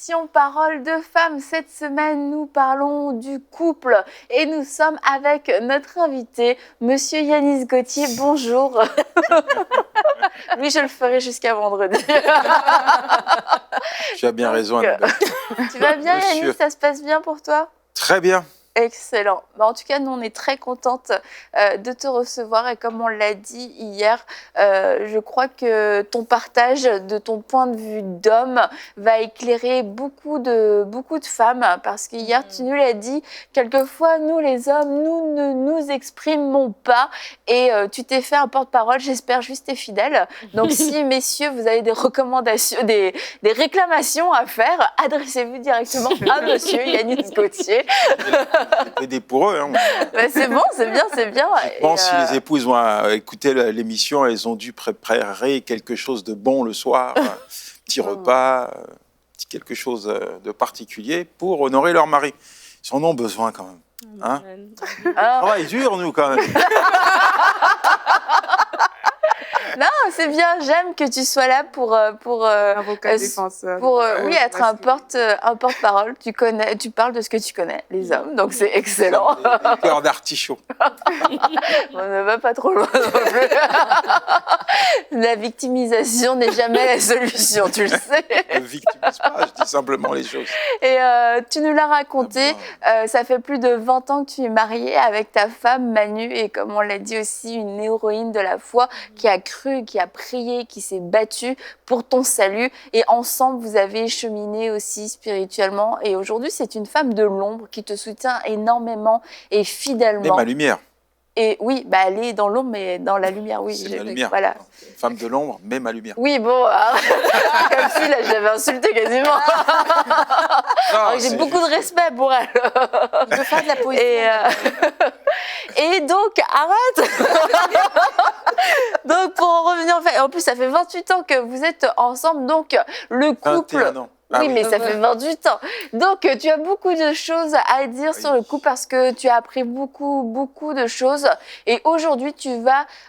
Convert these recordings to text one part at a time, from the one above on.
l'émission Parole de femmes. Cette semaine, nous parlons du couple et nous sommes avec notre invité, Monsieur Yanis Gauthier. Bonjour. Lui, je le ferai jusqu'à vendredi. Tu as bien raison, Annabelle. Tu vas bien, Monsieur. Yanis? Ça se passe bien pour toi? Très bien. Excellent. En tout cas, nous, on est très contente de te recevoir et comme on l'a dit hier, je crois que ton partage de ton point de vue d'homme va éclairer beaucoup de femmes parce qu'hier, tu nous l'as dit, quelquefois, nous, les hommes, nous ne nous exprimons pas et tu t'es fait un porte-parole, j'espère juste et fidèle. Donc, si, messieurs, vous avez des recommandations, des réclamations à faire, adressez-vous directement à monsieur Yanis Gauthier. Aider pour eux. Hein. C'est bon, c'est bien, c'est bien. Je pense que si les épouses vont écouter l'émission, elles ont dû préparer quelque chose de bon le soir, un petit repas, quelque chose de particulier pour honorer leur mari. Ils en ont besoin quand même. Hein? Travail dur, nous, quand même. Non, c'est bien. J'aime que tu sois là pour avocat défenseur. Oui, être un porte-parole. Tu parles de ce que tu connais, les hommes. Donc c'est excellent. Des cœurs d'artichaut. On ne va pas trop loin non plus. La victimisation n'est jamais la solution, tu le sais. Je ne victimise pas, je dis simplement les choses. Et tu nous l'as raconté. Ça fait plus de 20 ans que tu es marié avec ta femme Manu et comme on l'a dit aussi, une héroïne de la foi qui a cru, qui a prié, qui s'est battue pour ton salut. Et ensemble, vous avez cheminé aussi spirituellement. Et aujourd'hui, c'est une femme de l'ombre qui te soutient énormément et fidèlement. Et ma lumière. Et oui, bah, elle est dans l'ombre, mais dans la lumière, oui. C'est ma lumière. Voilà. Femme de l'ombre, mais ma lumière. Oui, bon, comme si là, je l'avais insultée quasiment. J'ai beaucoup de respect pour elle. Je veux faire de la poésie. Et donc, arrête. Donc, pour en revenir, en plus, ça fait 28 ans que vous êtes ensemble, donc le couple... 21 ans. Ah oui, mais ça fait 28 ans. Donc, tu as beaucoup de choses à dire sur le couple parce que tu as appris beaucoup de choses. Et aujourd'hui,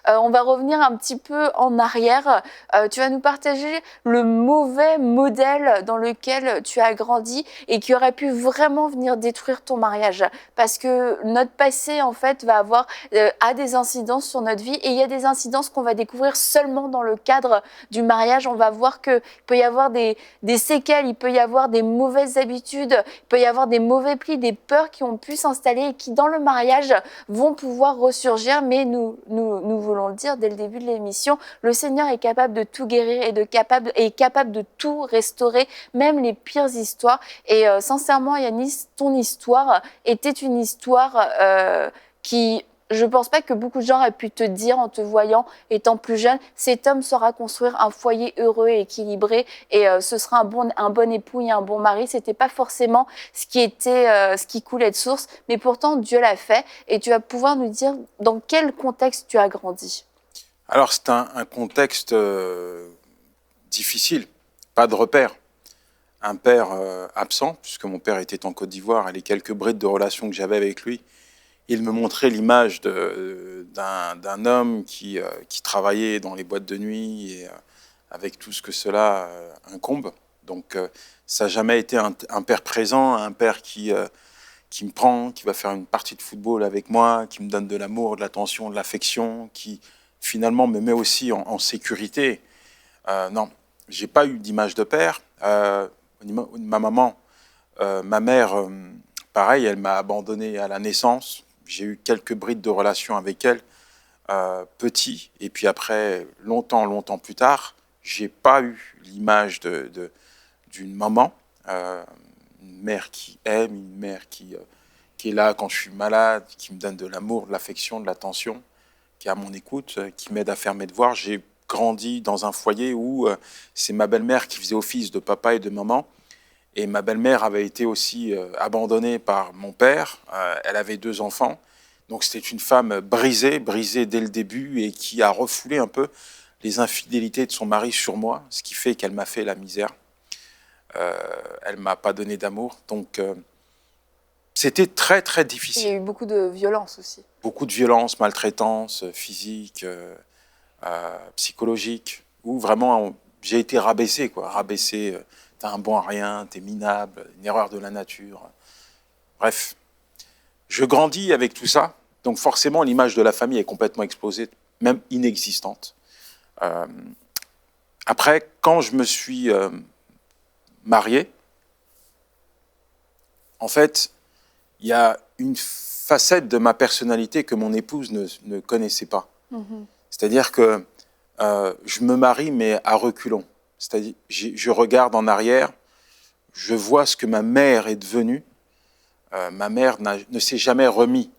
on va revenir un petit peu en arrière. Tu vas nous partager le mauvais modèle dans lequel tu as grandi et qui aurait pu vraiment venir détruire ton mariage. Parce que notre passé, en fait, a des incidences sur notre vie et il y a des incidences qu'on va découvrir seulement dans le cadre du mariage. On va voir qu'il peut y avoir des séquelles, il peut y avoir des mauvaises habitudes, il peut y avoir des mauvais plis, des peurs qui ont pu s'installer et qui, dans le mariage, vont pouvoir ressurgir. Mais nous voulons le dire dès le début de l'émission, le Seigneur est capable de tout guérir et est capable de tout restaurer, même les pires histoires. Et sincèrement, Yanis, ton histoire était une histoire qui... Je ne pense pas que beaucoup de gens aient pu te dire en te voyant, étant plus jeune, cet homme saura construire un foyer heureux et équilibré et ce sera un bon époux et un bon mari. Ce n'était pas forcément ce qui coulait de source, mais pourtant Dieu l'a fait. Et tu vas pouvoir nous dire dans quel contexte tu as grandi. Alors c'est un contexte difficile, pas de repère. Un père absent, puisque mon père était en Côte d'Ivoire et les quelques brides de relations que j'avais avec lui, il me montrait l'image d'un homme qui travaillait dans les boîtes de nuit et avec tout ce que cela incombe. Donc, ça n'a jamais été un père présent, un père qui me prend, qui va faire une partie de football avec moi, qui me donne de l'amour, de l'attention, de l'affection, qui finalement me met aussi en sécurité. Non, je n'ai pas eu d'image de père. Ma maman, ma mère, pareil, elle m'a abandonné à la naissance. J'ai eu quelques brides de relations avec elle, petit, et puis après, longtemps plus tard, j'ai pas eu l'image d'une maman, une mère qui aime, une mère qui est là quand je suis malade, qui me donne de l'amour, de l'affection, de l'attention, qui est à mon écoute, qui m'aide à faire mes devoirs. J'ai grandi dans un foyer où c'est ma belle-mère qui faisait office de papa et de maman. Et ma belle-mère avait été aussi abandonnée par mon père. Elle avait 2 enfants. Donc c'était une femme brisée dès le début et qui a refoulé un peu les infidélités de son mari sur moi, ce qui fait qu'elle m'a fait la misère. Elle ne m'a pas donné d'amour. Donc c'était très, très difficile. Il y a eu beaucoup de violence aussi. Beaucoup de violence, maltraitance physique, psychologique, où vraiment j'ai été rabaissé t'es un bon à rien, t'es minable, une erreur de la nature. Bref, je grandis avec tout ça, donc forcément l'image de la famille est complètement explosée, même inexistante. Après, quand je me suis marié, en fait, il y a une facette de ma personnalité que mon épouse ne connaissait pas. C'est-à-dire que je me marie, mais à reculons. C'est-à-dire, je regarde en arrière, je vois ce que ma mère est devenue. Ma mère ne s'est jamais remise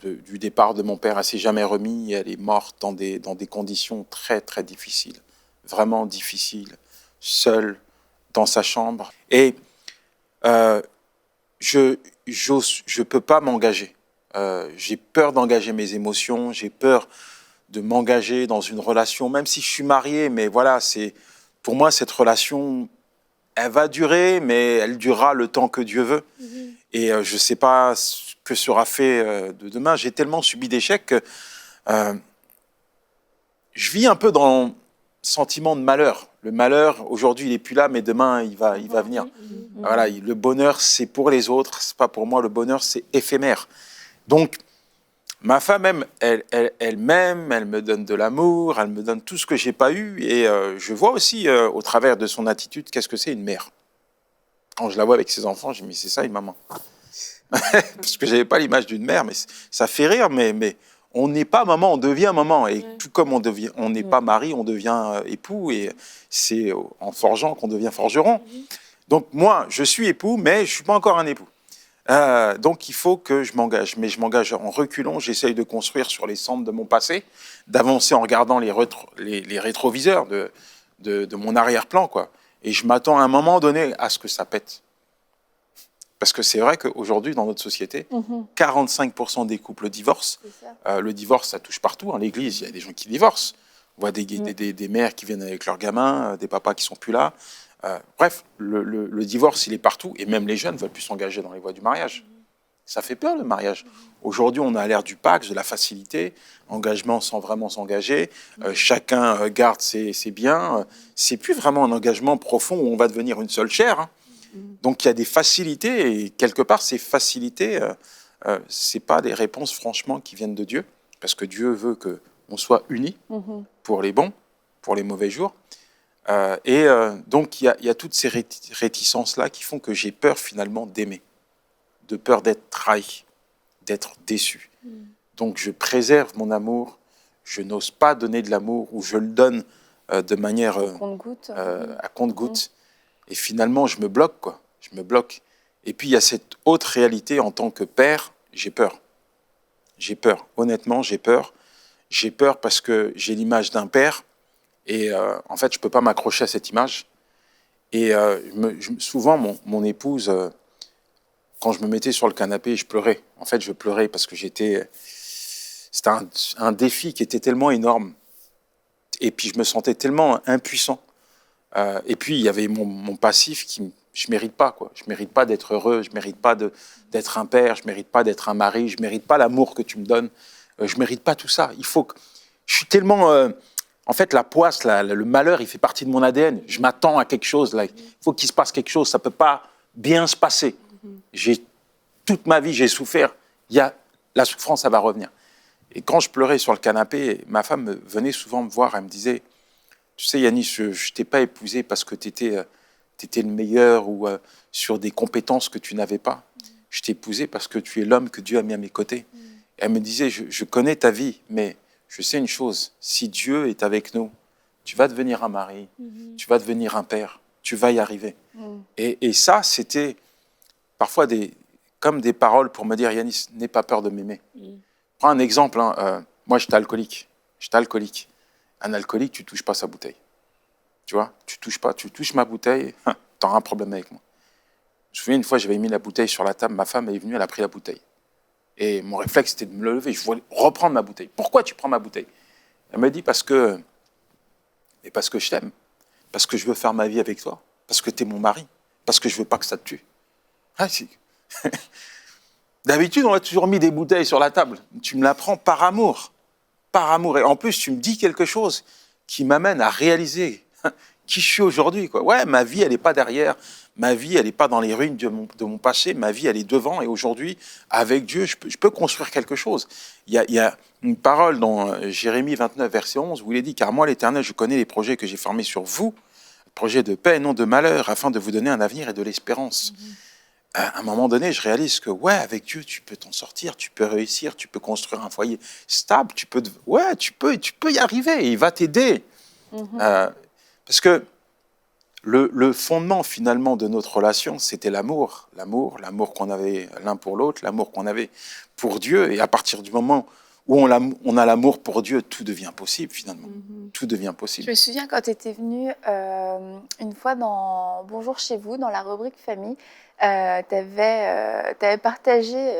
du départ de mon père. Elle ne s'est jamais remise. Elle est morte dans des conditions très, très difficiles. Vraiment difficiles. Seule, dans sa chambre. Et je ne peux pas m'engager. J'ai peur d'engager mes émotions. J'ai peur de m'engager dans une relation, même si je suis marié, mais voilà, pour moi, cette relation, elle va durer, mais elle durera le temps que Dieu veut. Et je ne sais pas ce que sera fait de demain. J'ai tellement subi d'échecs que je vis un peu dans le sentiment de malheur. Le malheur, aujourd'hui, il n'est plus là, mais demain, il va venir. Voilà, le bonheur, c'est pour les autres, c'est pas pour moi. Le bonheur, c'est éphémère. Donc, ma femme, elle m'aime, elle me donne de l'amour, elle me donne tout ce que je n'ai pas eu. Et je vois aussi, au travers de son attitude, qu'est-ce que c'est une mère. Quand je la vois avec ses enfants, je me dis, c'est ça une maman. Parce que je n'avais pas l'image d'une mère, mais ça fait rire, mais on n'est pas maman, on devient maman. Et tout comme on n'est pas mari, on devient époux. Et c'est en forgeant qu'on devient forgeron. Donc moi, je suis époux, mais je ne suis pas encore un époux. Donc il faut que je m'engage, mais je m'engage en reculant, j'essaye de construire sur les cendres de mon passé, d'avancer en regardant les rétroviseurs de mon arrière-plan, quoi. Et je m'attends à un moment donné à ce que ça pète. Parce que c'est vrai qu'aujourd'hui, dans notre société, 45% des couples divorcent. Le divorce, ça touche partout. À l'église, il y a des gens qui divorcent. On voit des mères qui viennent avec leurs gamins, des papas qui ne sont plus là. Bref, le divorce, il est partout, et même les jeunes ne veulent plus s'engager dans les voies du mariage. Ça fait peur, le mariage. Aujourd'hui, on a l'ère du Pax, de la facilité, engagement sans vraiment s'engager, chacun garde ses biens. C'est plus vraiment un engagement profond où on va devenir une seule chair. Donc, il y a des facilités, et quelque part, ces facilités, ce n'est pas des réponses, franchement, qui viennent de Dieu, parce que Dieu veut qu'on soit unis pour les bons, pour les mauvais jours. Donc, il y a toutes ces réticences-là qui font que j'ai peur finalement d'aimer, de peur d'être trahi, d'être déçu. Donc, je préserve mon amour, je n'ose pas donner de l'amour, ou je le donne de manière à compte-gouttes. Et finalement, je me bloque, quoi. Je me bloque. Et puis, il y a cette autre réalité en tant que père, j'ai peur. J'ai peur. Honnêtement, j'ai peur. J'ai peur parce que j'ai l'image d'un père. Et en fait, je ne peux pas m'accrocher à cette image. Et souvent, mon épouse, quand je me mettais sur le canapé, je pleurais. En fait, je pleurais parce que c'était un défi qui était tellement énorme. Et puis, je me sentais tellement impuissant. Et puis, il y avait mon passif qui... Je ne mérite pas, quoi. Je ne mérite pas d'être heureux, je ne mérite pas d'être un père, je ne mérite pas d'être un mari, je ne mérite pas l'amour que tu me donnes. Je ne mérite pas tout ça. Il faut que... Je suis tellement... En fait, la poisse, le malheur, il fait partie de mon ADN. Je m'attends à quelque chose. Là. Il faut qu'il se passe quelque chose. Ça ne peut pas bien se passer. Toute ma vie, j'ai souffert. La souffrance, ça va revenir. Et quand je pleurais sur le canapé, ma femme venait souvent me voir. Elle me disait, tu sais, Yanis, je ne t'ai pas épousé parce que tu étais le meilleur ou sur des compétences que tu n'avais pas. Je t'ai épousé parce que tu es l'homme que Dieu a mis à mes côtés. Et elle me disait, je connais ta vie, mais... Je sais une chose, si Dieu est avec nous, tu vas devenir un mari, tu vas devenir un père, tu vas y arriver. Et ça, c'était parfois comme des paroles pour me dire, Yanis, n'aie pas peur de m'aimer. Prends un exemple, moi j'étais alcoolique. Un alcoolique, tu ne touches pas sa bouteille. Tu vois, tu touches ma bouteille, tu auras un problème avec moi. Je me souviens une fois, j'avais mis la bouteille sur la table, ma femme est venue, elle a pris la bouteille. Et mon réflexe, c'était de me lever. Je voulais reprendre ma bouteille. Pourquoi tu prends ma bouteille? Elle me dit, parce que je t'aime. Parce que je veux faire ma vie avec toi. Parce que tu es mon mari. Parce que je ne veux pas que ça te tue. Ah, d'habitude, on a toujours mis des bouteilles sur la table. Tu me la prends par amour. Par amour. Et en plus, tu me dis quelque chose qui m'amène à réaliser qui je suis aujourd'hui, quoi. Ouais, ma vie, elle n'est pas derrière. Ma vie, elle n'est pas dans les ruines de mon passé. Ma vie, elle est devant. Et aujourd'hui, avec Dieu, je peux construire quelque chose. Il y a une parole dans Jérémie 29, verset 11, où il est dit « Car moi, l'Éternel, je connais les projets que j'ai formés sur vous, projets de paix et non de malheur, afin de vous donner un avenir et de l'espérance. » À un moment donné, je réalise que, ouais, avec Dieu, tu peux t'en sortir, tu peux réussir, tu peux construire un foyer stable, tu peux y arriver, et il va t'aider. Parce que le fondement, finalement, de notre relation, c'était l'amour. L'amour qu'on avait l'un pour l'autre, l'amour qu'on avait pour Dieu. Et à partir du moment où on a l'amour pour Dieu, tout devient possible, finalement. Tout devient possible. Je me souviens quand tu étais venue une fois dans Bonjour chez vous, dans la rubrique famille, tu avais partagé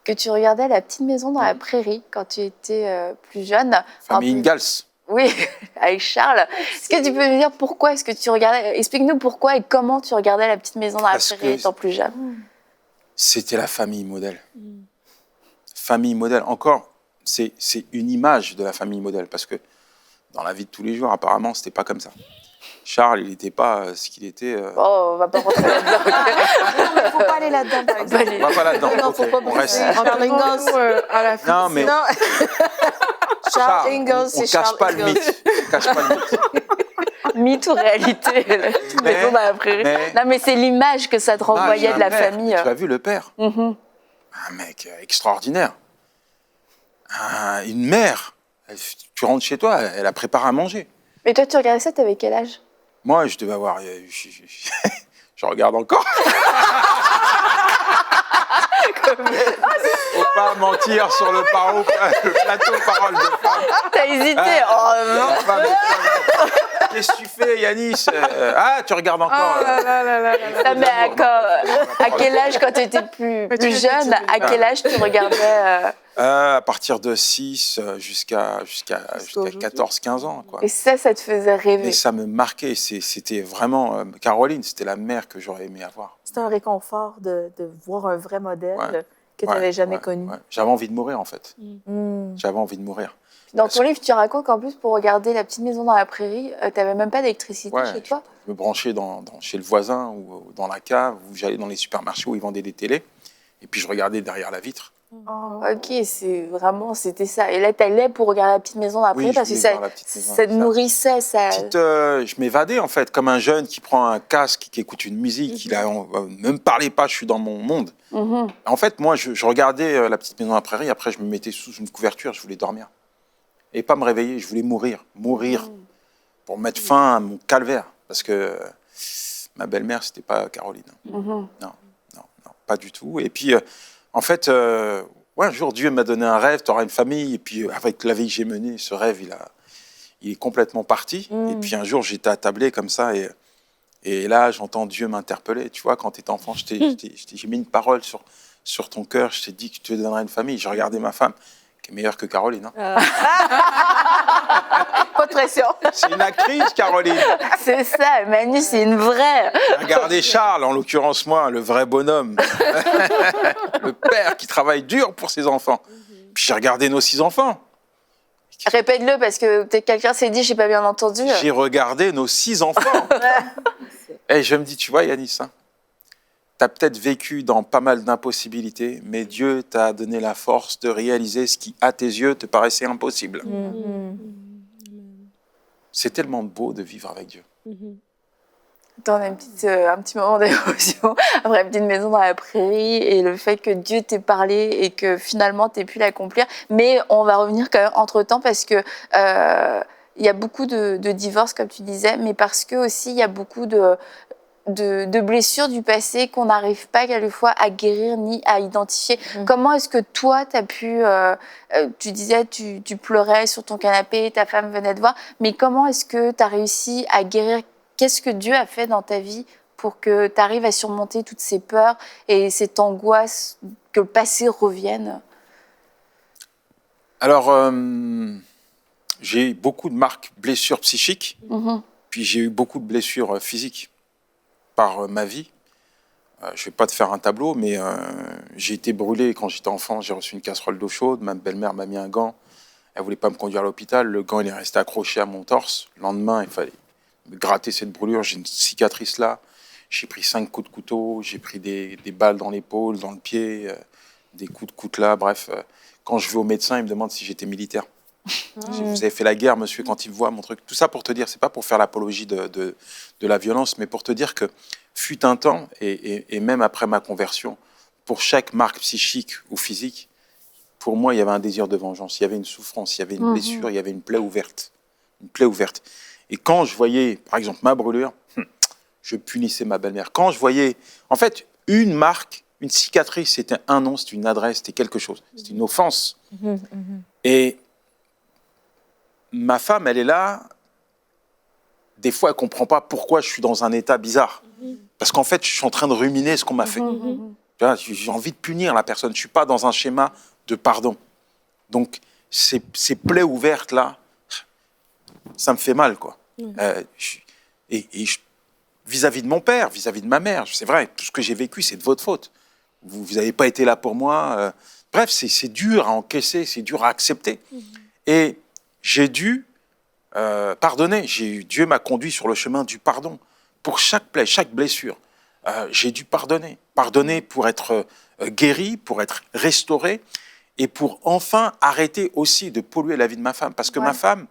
que tu regardais La petite maison dans la prairie quand tu étais plus jeune. Famille Ingalls. Oui, avec Charles. Est-ce que tu peux me dire pourquoi est-ce que tu regardais? Explique-nous pourquoi et comment tu regardais La petite maison dans la prairie étant plus jeune. C'était la famille modèle. Famille modèle. Encore, c'est une image de la famille modèle, parce que dans la vie de tous les jours, apparemment, c'était pas comme ça. Charles, il n'était pas ce qu'il était. Oh, on va pas rentrer là-dedans. Non, mais il ne faut pas aller là-dedans, par exemple. On va pas là-dedans. Non, Okay, faut pas on reste. Charles Ingalls à la fin. Non, mais Non. Charles Ingalls, on c'est cache Charles pas le Ingalls. mythe. On cache pas le mythe. Mythe ou réalité, La petite Mais- maison dans la prairie. Non, mais c'est l'image que ça te renvoyait J'ai de la un père. famille. Tu as vu le père? Mhm. Un mec extraordinaire. Une mère. Tu rentres chez toi, elle a préparé à manger. Mais toi, tu regardais ça, t'avais quel âge? Moi, je devais avoir... Je regarde encore. Faut pas mentir sur le plateau parole de femme. T'as hésité. Ah. Oh non. Femme et femme. Qu'est-ce que tu fais, Yanis? Tu regardes encore. Non, mais à quel âge, quand tu étais plus jeune, à quel âge tu regardais À partir de 6 jusqu'à 14-15 ans, quoi. Et ça te faisait rêver. Et ça me marquait. C'était vraiment... Caroline, c'était la mère que j'aurais aimé avoir. C'est un réconfort de voir un vrai modèle Ouais. que tu n'avais jamais connu. Ouais. J'avais envie de mourir, en fait. J'avais envie de mourir. Dans ton livre, tu racontes qu'en plus, pour regarder La petite maison dans la prairie, tu n'avais même pas d'électricité chez toi. Je me branchais chez le voisin ou dans la cave, ou j'allais dans les supermarchés où ils vendaient des télés. Et puis, je regardais derrière la vitre. Ok, c'était ça. Et là, tu allais pour regarder La petite maison dans la prairie parce que ça te nourrissait. Je m'évadais, en fait, comme un jeune qui prend un casque, qui écoute une musique, ne me parlait pas, je suis dans mon monde. En fait, moi, je regardais La petite maison dans la prairie, après, je me mettais sous une couverture, je voulais dormir. Et pas me réveiller, je voulais mourir, pour mettre fin à mon calvaire. Parce que ma belle-mère, c'était pas Caroline. Non, pas du tout. Et puis, en fait, un jour, Dieu m'a donné un rêve, tu auras une famille. Et puis, avec la vie que j'ai menée, ce rêve, il est complètement parti. Et puis, un jour, j'étais attablé comme ça. Et là, j'entends Dieu m'interpeller. Tu vois, quand tu étais enfant, j'ai mis une parole sur ton cœur. Je t'ai dit que tu te donnerais une famille. J'ai regardé ma femme, qui est meilleure que Caroline. Pas de pression. C'est une actrice, Caroline. C'est ça, Manu, c'est une vraie. Regardez Charles, en l'occurrence moi, le vrai bonhomme. Le père qui travaille dur pour ses enfants. Puis j'ai regardé nos 6 enfants. Répète-le parce que peut-être quelqu'un s'est dit, j'ai pas bien entendu. J'ai regardé nos 6 enfants. Et je me dis, tu vois, Yanis, tu as peut-être vécu dans pas mal d'impossibilités, mais Dieu t'a donné la force de réaliser ce qui, à tes yeux, te paraissait impossible. C'est tellement beau de vivre avec Dieu. Attends, on a un petit moment d'émotion après La petite maison dans la prairie et le fait que Dieu t'ait parlé et que finalement tu aies pu l'accomplir. Mais on va revenir quand même entre-temps parce que il y a beaucoup de divorces, comme tu disais, mais parce que aussi il y a beaucoup de blessures du passé qu'on n'arrive pas quelquefois à guérir ni à identifier. Comment est-ce que toi, tu as pu... tu disais, tu pleurais sur ton canapé, ta femme venait te voir, mais comment est-ce que tu as réussi à guérir? Qu'est-ce que Dieu a fait dans ta vie pour que tu arrives à surmonter toutes ces peurs et cette angoisse que le passé revienne? Alors, j'ai eu beaucoup de blessures psychiques, puis j'ai eu beaucoup de blessures physiques par ma vie. Je ne vais pas te faire un tableau, mais j'ai été brûlé quand j'étais enfant. J'ai reçu une casserole d'eau chaude. Ma belle-mère m'a mis un gant. Elle ne voulait pas me conduire à l'hôpital. Le gant, il est resté accroché à mon torse. Le lendemain, il fallait gratter cette brûlure. J'ai une cicatrice là. J'ai pris 5 coups de couteau. J'ai pris des balles dans l'épaule, dans le pied, des coups de coutelas. Bref, quand je vais au médecin, il me demande si j'étais militaire. Vous avez fait la guerre, monsieur, quand il me voit, mon truc. Tout ça pour te dire, c'est pas pour faire l'apologie de la violence, mais pour te dire que fut un temps, et même après ma conversion, pour chaque marque psychique ou physique, pour moi, il y avait un désir de vengeance, il y avait une souffrance, il y avait une blessure, il y avait une plaie ouverte. Une plaie ouverte. Et quand je voyais, par exemple, ma brûlure, je punissais ma belle-mère. Quand je voyais, en fait, une marque, une cicatrice, c'était un nom, c'était une adresse, c'était quelque chose. C'était une offense. Et ma femme, elle est là. Des fois, elle ne comprend pas pourquoi je suis dans un état bizarre. Parce qu'en fait, je suis en train de ruminer ce qu'on m'a fait. J'ai envie de punir la personne. Je ne suis pas dans un schéma de pardon. Donc, ces plaies ouvertes-là, ça me fait mal, quoi. Vis-à-vis de mon père, vis-à-vis de ma mère, c'est vrai, tout ce que j'ai vécu, c'est de votre faute. Vous n'avez pas été là pour moi. Bref, c'est dur à encaisser, c'est dur à accepter. Et j'ai dû pardonner. Dieu m'a conduit sur le chemin du pardon. Pour chaque plaie, chaque blessure, j'ai dû pardonner. Pardonner pour être guéri, pour être restauré et pour enfin arrêter aussi de polluer la vie de ma femme. Parce que ma femme,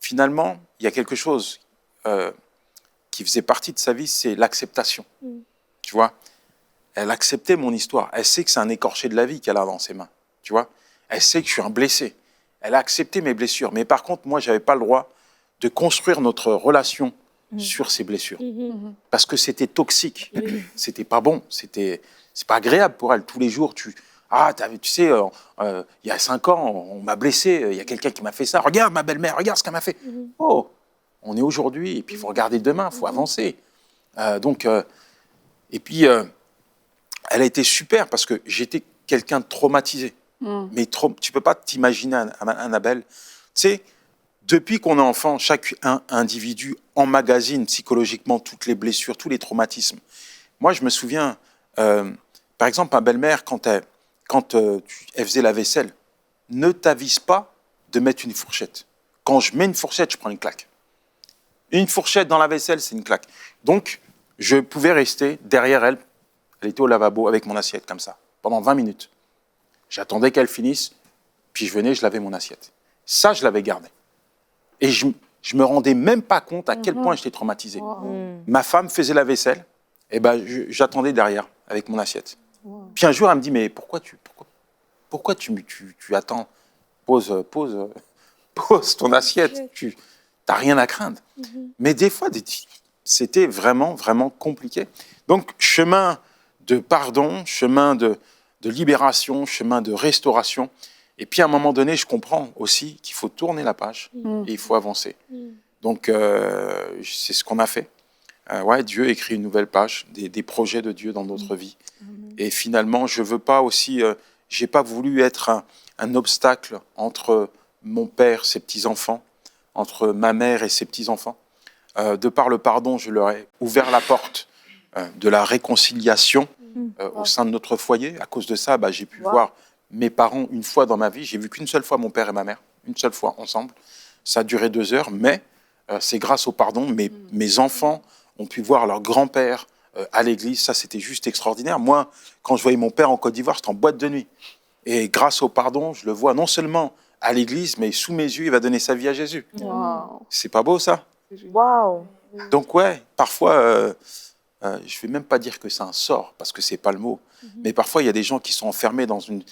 finalement, il y a quelque chose qui faisait partie de sa vie, c'est l'acceptation. Tu vois, elle acceptait mon histoire. Elle sait que c'est un écorché de la vie qu'elle a dans ses mains. Tu vois, elle sait que je suis un blessé. Elle a accepté mes blessures. Mais par contre, moi, je n'avais pas le droit de construire notre relation sur ces blessures. Parce que c'était toxique. C'était pas bon. C'est pas agréable pour elle. Tous les jours, tu sais, il y a 5 ans, on m'a blessé. Il y a quelqu'un qui m'a fait ça. Regarde ma belle-mère, regarde ce qu'elle m'a fait. Oh, on est aujourd'hui. Et puis, il faut regarder demain. Il faut avancer. Et puis, elle a été super parce que j'étais quelqu'un de traumatisé. Mais tu peux pas t'imaginer, Annabelle. Tu sais, depuis qu'on est enfant, chaque individu emmagasine psychologiquement toutes les blessures, tous les traumatismes. Moi, je me souviens, par exemple, ma belle-mère, quand elle faisait la vaisselle, ne t'avise pas de mettre une fourchette. Quand je mets une fourchette, je prends une claque. Une fourchette dans la vaisselle, c'est une claque. Donc, je pouvais rester derrière elle. Elle était au lavabo avec mon assiette, comme ça, pendant 20 minutes. J'attendais qu'elle finisse, puis je venais, je lavais mon assiette. Ça, je l'avais gardé. Et je me rendais même pas compte à quel point j'étais traumatisé. Ma femme faisait la vaisselle, et ben j'attendais derrière avec mon assiette. Puis un jour, elle me dit, mais pourquoi tu attends? Pose ton assiette. Tu n'as rien à craindre. Mais des fois, c'était vraiment, vraiment compliqué. Donc, chemin de pardon, chemin de libération, chemin de restauration. Et puis, à un moment donné, je comprends aussi qu'il faut tourner la page et il faut avancer. Donc, c'est ce qu'on a fait. Dieu écrit une nouvelle page, des projets de Dieu dans notre vie. Et finalement, je veux pas aussi... j'ai pas voulu être un obstacle entre mon père, ses petits-enfants, entre ma mère et ses petits-enfants. De par le pardon, je leur ai ouvert la porte de la réconciliation au sein de notre foyer. À cause de ça, j'ai pu voir mes parents une fois dans ma vie. J'ai vu qu'une seule fois mon père et ma mère, une seule fois ensemble. Ça a duré 2 heures, mais c'est grâce au pardon. Mes enfants ont pu voir leur grand-père à l'église. Ça, c'était juste extraordinaire. Moi, quand je voyais mon père en Côte d'Ivoire, c'était en boîte de nuit. Et grâce au pardon, je le vois non seulement à l'église, mais sous mes yeux, il va donner sa vie à Jésus. C'est pas beau, ça? Wow. Donc, parfois... je ne vais même pas dire que c'est un sort, parce que ce n'est pas le mot. Mais parfois, il y a des gens qui sont enfermés dans une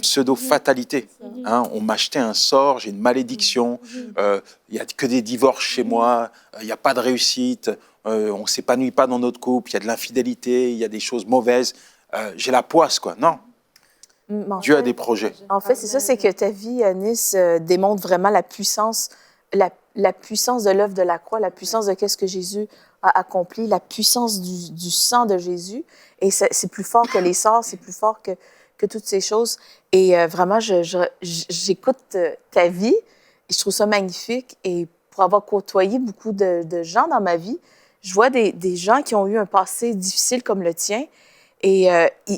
pseudo-fatalité. On m'a acheté un sort, j'ai une malédiction, il n'y a que des divorces chez moi, il n'y a pas de réussite, on ne s'épanouit pas dans notre couple, il y a de l'infidélité, il y a des choses mauvaises. J'ai la poisse, quoi. Non. Dieu a des projets. En fait, c'est ça, c'est que ta vie, Anis, démontre vraiment la puissance de l'œuvre de la croix, la puissance de ce que Jésus a accompli, la puissance du sang de Jésus. Et c'est plus fort que les sorts, c'est plus fort que toutes ces choses. Et vraiment, j'écoute ta vie et je trouve ça magnifique. Et pour avoir côtoyé beaucoup de gens dans ma vie, je vois des gens qui ont eu un passé difficile comme le tien et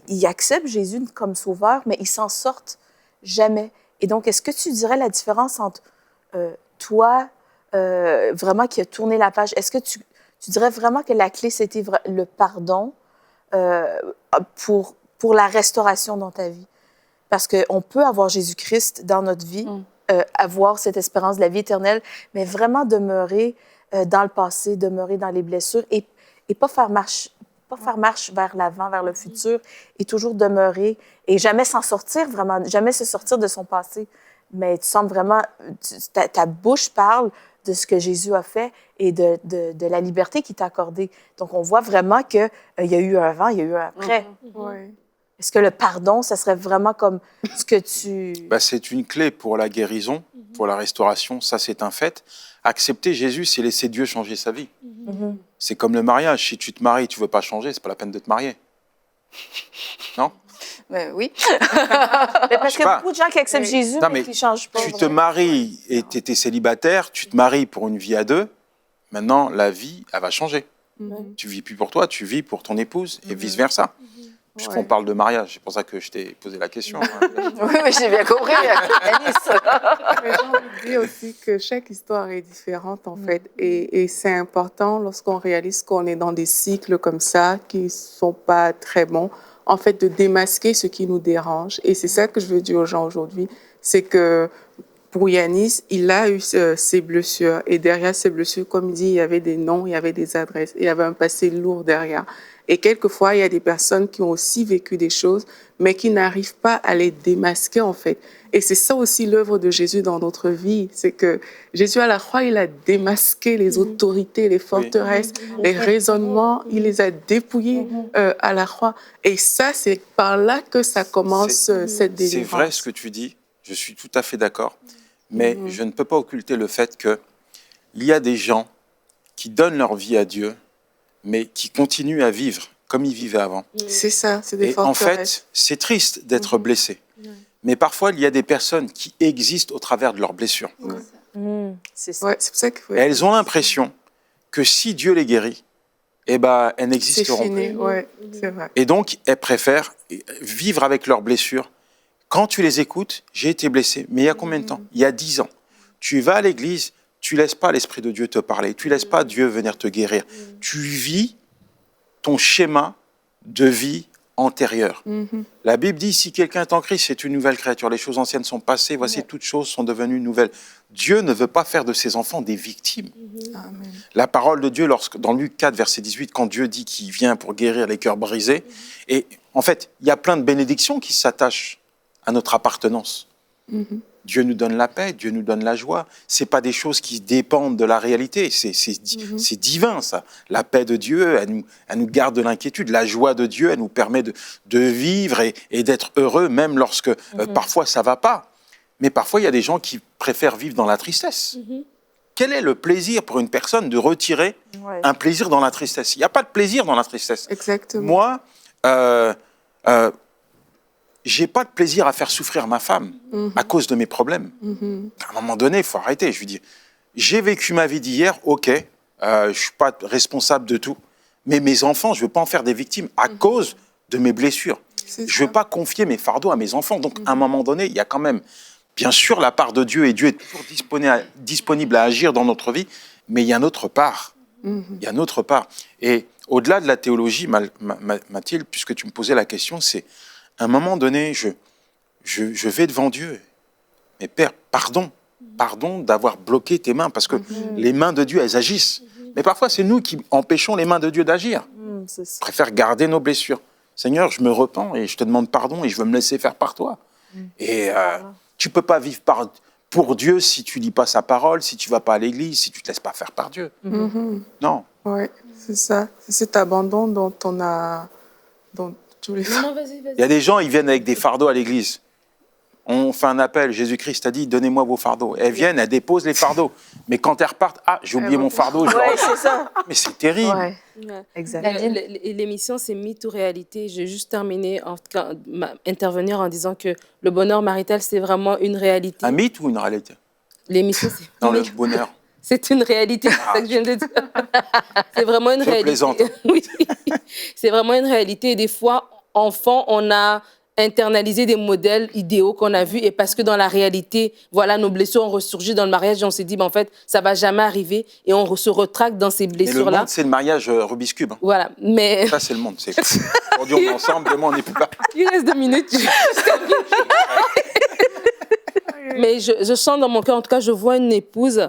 ils acceptent Jésus comme sauveur, mais ils s'en sortent jamais. Et donc, est-ce que tu dirais la différence entre toi, vraiment qui a tourné la page? Est-ce que tu dirais vraiment que la clé, c'était le pardon pour la restauration dans ta vie? Parce qu'on peut avoir Jésus-Christ dans notre vie, avoir cette espérance de la vie éternelle, mais vraiment demeurer dans le passé, demeurer dans les blessures et pas faire marche vers l'avant, vers le futur, et toujours demeurer et jamais s'en sortir vraiment, jamais se sortir de son passé. Mais tu sembles vraiment, ta bouche parle de ce que Jésus a fait et de la liberté qu'il t'a accordée. Donc, on voit vraiment qu'il y a eu un avant, il y a eu un après. Ouais. Est-ce que le pardon, ça serait vraiment comme ce que tu... C'est une clé pour la guérison, pour la restauration, ça c'est un fait. Accepter Jésus, c'est laisser Dieu changer sa vie. C'est comme le mariage, si tu te maries, tu ne veux pas changer, c'est pas la peine de te marier. Non? Oui. Mais parce qu'il y a beaucoup de gens qui acceptent Jésus, mais qui ne changent pas. Tu te maries et tu étais célibataire, tu te maries pour une vie à deux, maintenant la vie, elle va changer. Tu vis plus pour toi, tu vis pour ton épouse et vice-versa. Puisqu'on parle de mariage, c'est pour ça que je t'ai posé la question. Oui, j'ai bien compris, Anis. Mais j'ai envie de dire aussi que chaque histoire est différente, en fait. Et c'est important, lorsqu'on réalise qu'on est dans des cycles comme ça, qui ne sont pas très bons, en fait, de démasquer ce qui nous dérange. Et c'est ça que je veux dire aux gens aujourd'hui, c'est que pour Yanis, il a eu ses blessures. Et derrière ces blessures, comme il dit, il y avait des noms, il y avait des adresses, il y avait un passé lourd derrière. Et quelquefois, il y a des personnes qui ont aussi vécu des choses, mais qui n'arrivent pas à les démasquer, en fait. Et c'est ça aussi l'œuvre de Jésus dans notre vie. C'est que Jésus, à la croix, il a démasqué les autorités, les forteresses, les raisonnements. Il les a dépouillés à la croix. Et ça, c'est par là que ça commence, cette délivrance. C'est vrai ce que tu dis. Je suis tout à fait d'accord. Mais je ne peux pas occulter le fait qu'il y a des gens qui donnent leur vie à Dieu, mais qui continuent à vivre comme ils vivaient avant. C'est ça, c'est des Et forteresses. en fait, c'est triste d'être blessé. Mais parfois, il y a des personnes qui existent au travers de leurs blessures. C'est ça. Ouais, c'est pour ça qu'il faut... Et elles ont l'impression que si Dieu les guérit, eh ben, elles C'est n'existeront fini, plus. ouais, c'est vrai. Et donc, elles préfèrent vivre avec leurs blessures. Quand tu les écoutes, j'ai été blessé, mais il y a combien de temps? Il y a 10 ans. Tu vas à l'église, tu laisses pas l'Esprit de Dieu te parler, tu laisses pas Dieu venir te guérir. Tu vis ton schéma de vie antérieure. La Bible dit, si quelqu'un est en Christ, c'est une nouvelle créature. Les choses anciennes sont passées, voici toutes choses sont devenues nouvelles. Dieu ne veut pas faire de ses enfants des victimes. Amen. La parole de Dieu, dans Luc 4, verset 18, quand Dieu dit qu'il vient pour guérir les cœurs brisés, et en fait, il y a plein de bénédictions qui s'attachent à notre appartenance. Dieu nous donne la paix, Dieu nous donne la joie. C'est pas des choses qui dépendent de la réalité, c'est divin ça. La paix de Dieu, elle nous garde de l'inquiétude. La joie de Dieu, elle nous permet de vivre et d'être heureux, même lorsque parfois ça va pas. Mais parfois, il y a des gens qui préfèrent vivre dans la tristesse. Quel est le plaisir pour une personne de retirer un plaisir dans la tristesse? Il n'y a pas de plaisir dans la tristesse. Exactement. Moi, j'ai pas de plaisir à faire souffrir ma femme à cause de mes problèmes. À un moment donné, il faut arrêter. Je veux dire, j'ai vécu ma vie d'hier, ok, je suis pas responsable de tout, mais mes enfants, je veux pas en faire des victimes à cause de mes blessures. Je veux pas confier mes fardeaux à mes enfants. Donc, à un moment donné, il y a quand même, bien sûr, la part de Dieu, et Dieu est toujours disponible à agir dans notre vie, mais il y a une autre part. Il y a une autre part. Et au-delà de la théologie, Mathilde, puisque tu me posais la question, c'est à un moment donné, je vais devant Dieu. Mais Père, pardon d'avoir bloqué tes mains, parce que les mains de Dieu, elles agissent. Mais parfois, c'est nous qui empêchons les mains de Dieu d'agir. Je préfère garder nos blessures. Seigneur, je me repens et je te demande pardon et je veux me laisser faire par toi. Et tu ne peux pas vivre pour Dieu si tu ne lis pas sa parole, si tu ne vas pas à l'église, si tu ne te laisses pas faire par Dieu. Non. Oui, c'est ça. C'est cet abandon dont on a... Il y a des gens, ils viennent avec des fardeaux à l'église. On fait un appel, Jésus-Christ a dit, donnez-moi vos fardeaux. Elles viennent, elles déposent les fardeaux. Mais quand elles repartent, j'ai oublié mon fardeau. C'est ça. Mais c'est terrible. Ouais. Exact. L'émission, c'est Mythe ou réalité. J'ai juste terminé, intervenir en disant que le bonheur marital, c'est vraiment une réalité. Un mythe ou une réalité? L'émission, c'est... Dans le bonheur. C'est une réalité, c'est ça que je viens de dire. C'est vraiment une réalité. Plaisante. Oui, c'est vraiment une réalité. Et des fois, enfant, on a internaliser des modèles idéaux qu'on a vus et parce que dans la réalité, voilà, nos blessures ont ressurgi dans le mariage et on s'est dit, ben, en fait, ça va jamais arriver et on se retracte dans ces Et le blessures-là. monde, c'est le mariage Rubik's Cube. Hein. Voilà, mais... Ça, c'est le monde. Aujourd'hui, on est ensemble, demain, on n'est plus là. Il reste 2 minutes. Mais je sens dans mon cœur, en tout cas, je vois une épouse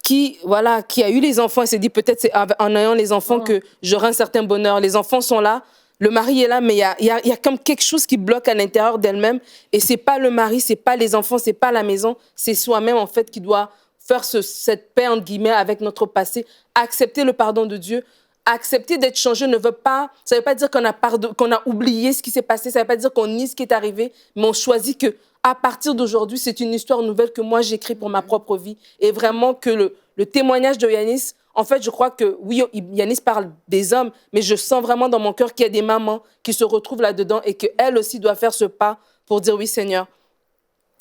qui, voilà, qui a eu les enfants et s'est dit, peut-être c'est en ayant les enfants que j'aurai un certain bonheur. Les enfants sont là. Le mari est là, mais il y a comme quelque chose qui bloque à l'intérieur d'elle-même. Et c'est pas le mari, c'est pas les enfants, c'est pas la maison, c'est soi-même en fait qui doit faire cette paix entre guillemets avec notre passé, accepter le pardon de Dieu, accepter d'être changé ça veut pas dire qu'on a oublié ce qui s'est passé, ça veut pas dire qu'on nie ce qui est arrivé, mais on choisit que à partir d'aujourd'hui, c'est une histoire nouvelle que moi j'écris pour ma propre vie et vraiment que le témoignage de Yanis. En fait, je crois que, oui, Yanis parle des hommes, mais je sens vraiment dans mon cœur qu'il y a des mamans qui se retrouvent là-dedans et qu'elles aussi doivent faire ce pas pour dire, oui, Seigneur,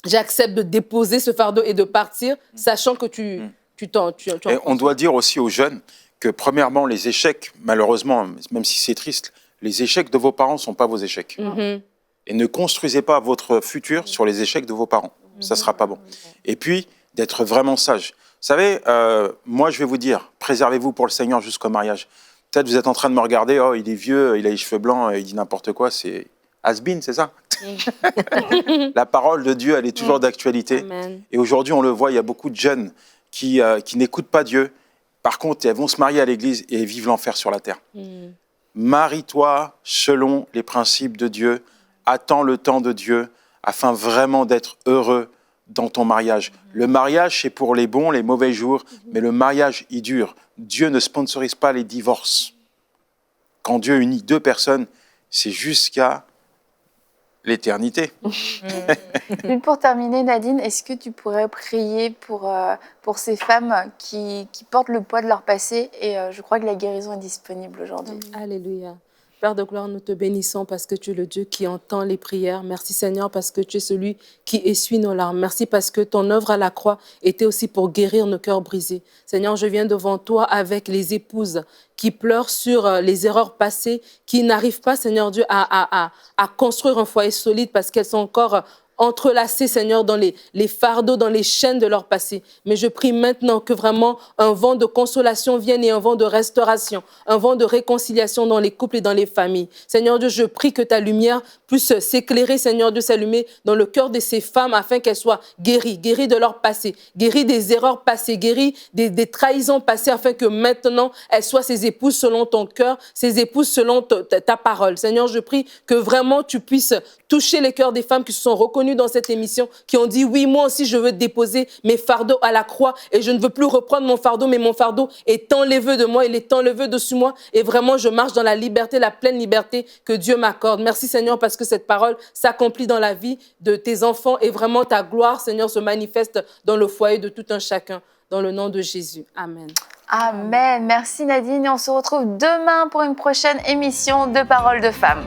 j'accepte de déposer ce fardeau et de partir, sachant que tu Et on doit dire aussi aux jeunes que, premièrement, les échecs, malheureusement, même si c'est triste, les échecs de vos parents ne sont pas vos échecs. Et ne construisez pas votre futur sur les échecs de vos parents. Ça ne sera pas bon. Et puis, d'être vraiment sage. Vous savez, moi, je vais vous dire, préservez-vous pour le Seigneur jusqu'au mariage. Peut-être vous êtes en train de me regarder, oh, il est vieux, il a les cheveux blancs, il dit n'importe quoi, c'est has-been, c'est ça? La parole de Dieu, elle est toujours d'actualité. Et aujourd'hui, on le voit, il y a beaucoup de jeunes qui n'écoutent pas Dieu. Par contre, elles vont se marier à l'église et vivent l'enfer sur la terre. Marie-toi selon les principes de Dieu, attends le temps de Dieu, afin vraiment d'être heureux dans ton mariage. Le mariage, c'est pour les bons, les mauvais jours, mais le mariage, il dure. Dieu ne sponsorise pas les divorces. Quand Dieu unit 2 personnes, c'est jusqu'à l'éternité. Et pour terminer, Nadine, est-ce que tu pourrais prier pour ces femmes qui portent le poids de leur passé et je crois que la guérison est disponible aujourd'hui. Alléluia. Père de gloire, nous te bénissons parce que tu es le Dieu qui entend les prières. Merci Seigneur parce que tu es celui qui essuie nos larmes. Merci parce que ton œuvre à la croix était aussi pour guérir nos cœurs brisés. Seigneur, je viens devant toi avec les épouses qui pleurent sur les erreurs passées, qui n'arrivent pas, Seigneur Dieu, à construire un foyer solide parce qu'elles sont encore entrelacées, Seigneur, dans les fardeaux, dans les chaînes de leur passé. Mais je prie maintenant que vraiment un vent de consolation vienne et un vent de restauration, un vent de réconciliation dans les couples et dans les familles. Seigneur Dieu, je prie que ta lumière puisse s'éclairer, Seigneur Dieu, s'allumer dans le cœur de ces femmes afin qu'elles soient guéries de leur passé, guéries des erreurs passées, guéries des trahisons passées afin que maintenant elles soient ces épouses selon ton cœur, ces épouses selon ta parole. Seigneur, je prie que vraiment tu puisses toucher les cœurs des femmes qui se sont reconnues dans cette émission, qui ont dit oui, moi aussi je veux déposer mes fardeaux à la croix et je ne veux plus reprendre mon fardeau, mais mon fardeau est enlevé de moi, il est enlevé dessus moi et vraiment je marche dans la liberté, la pleine liberté que Dieu m'accorde. Merci Seigneur parce que cette parole s'accomplit dans la vie de tes enfants et vraiment ta gloire Seigneur se manifeste dans le foyer de tout un chacun. Dans le nom de Jésus. Amen. Amen. Merci Nadine et on se retrouve demain pour une prochaine émission de Paroles de Femmes.